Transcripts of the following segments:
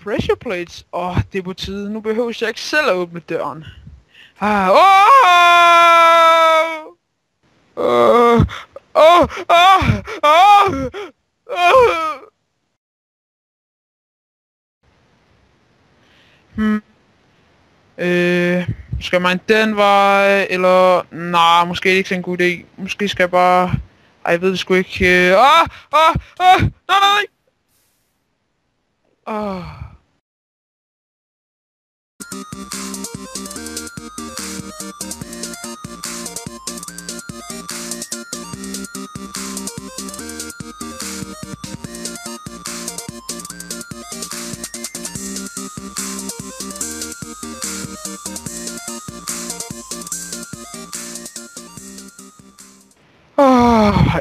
Pressure plates. Det er på tide. Nu behøver jeg ikke selv at åbne døren. Skal man den vej, eller... Nej, måske er det ikke så en god idé. Måske skal jeg bare... Ej, jeg ved det sgu ikke. Nej!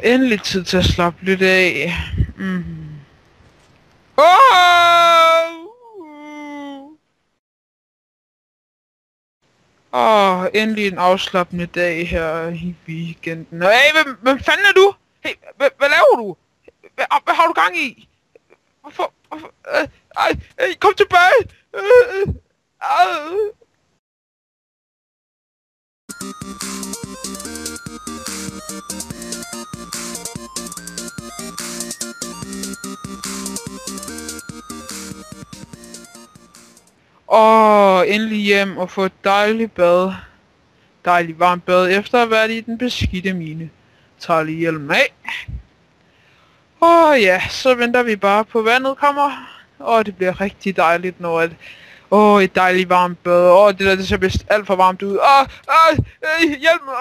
Endelig tid til at slappe lidt af. Endelig en afslappende dag her i weekenden. Hey, hvem fanden er du? Hey, hvad laver du? Hvad har du gang i? Hvorfor? Kom tilbage! Endelig hjem og få et dejligt bad. Dejligt varmt bad efter at have været i den beskidte mine. Tager lige hjelmen af. Ja, så venter vi bare på vandet kommer. Det bliver rigtig dejligt når et dejligt varmt bad. Det der det ser vist alt for varmt ud. Hjælp mig.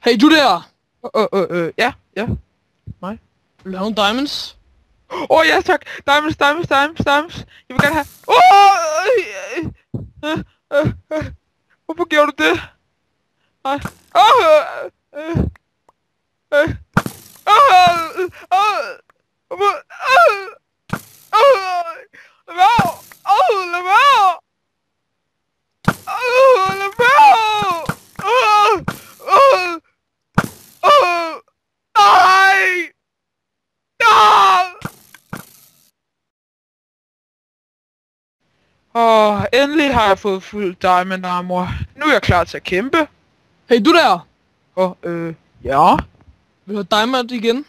Hey, du der! Ja. Mig. Vil du have nogle diamonds? Ja tak. Diamonds. Jeg vil gerne have... Hvorfor gjorde du det? Nej. Endelig har jeg fået fuld diamond armor. Nu er jeg klar til at kæmpe. Hey, du der! Ja? Vil du have diamond igen?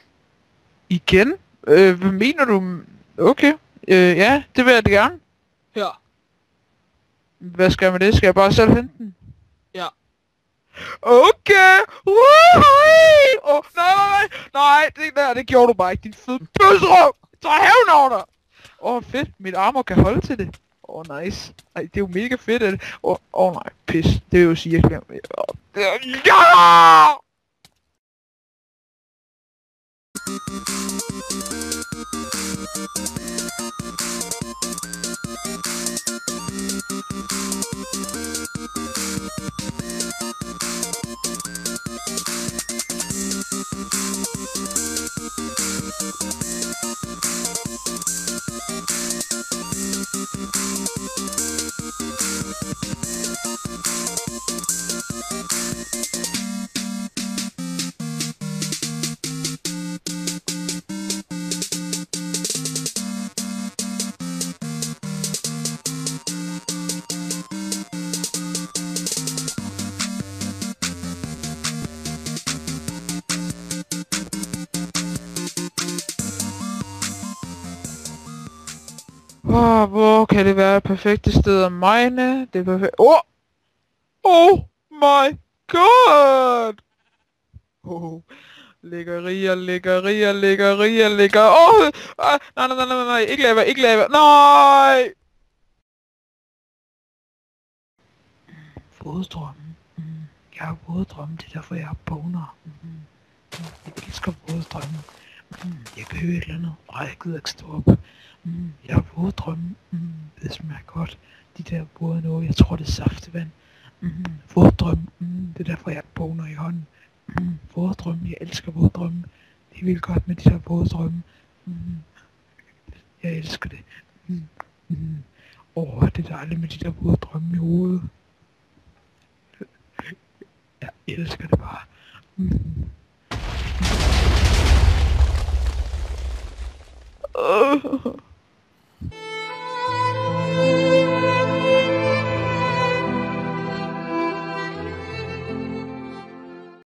Igen? Hvad mener du? Okay. Ja, det vil jeg da gerne. Her. Hvad skal jeg med det? Skal jeg bare selv hente den? Ja. Okay! Nej, det gjorde du bare ikke, din fede bøsserøv! Så hævn over dig! Fedt, mit armor kan holde til det. Nice. Ej, det er jo mega fedt, at det... nej, pis. Det vil jo sige, at jeg glemmer... Ja! Hvor kan det være et perfekte sted at mine? Det er perfekt. Oh my god! Lækkerier. Nej, ikke lava. Nej! Våddrømme. Jeg har våddrømme, det er derfor jeg har boner. Jeg elsker våddrømme. Jeg kan høre et eller andet. Jeg gider ikke stå op. Jeg har våddrømme. Det smager godt. De der våde noget, jeg tror det er saftevand. Våddrømme. Det er derfor jeg har boner i hånden. Våddrømme, jeg elsker våddrømme. Det helt vildt godt med de der våde drømme. Jeg elsker det. Det er dejligt med de der våde drømme i hovedet. Jeg elsker det bare.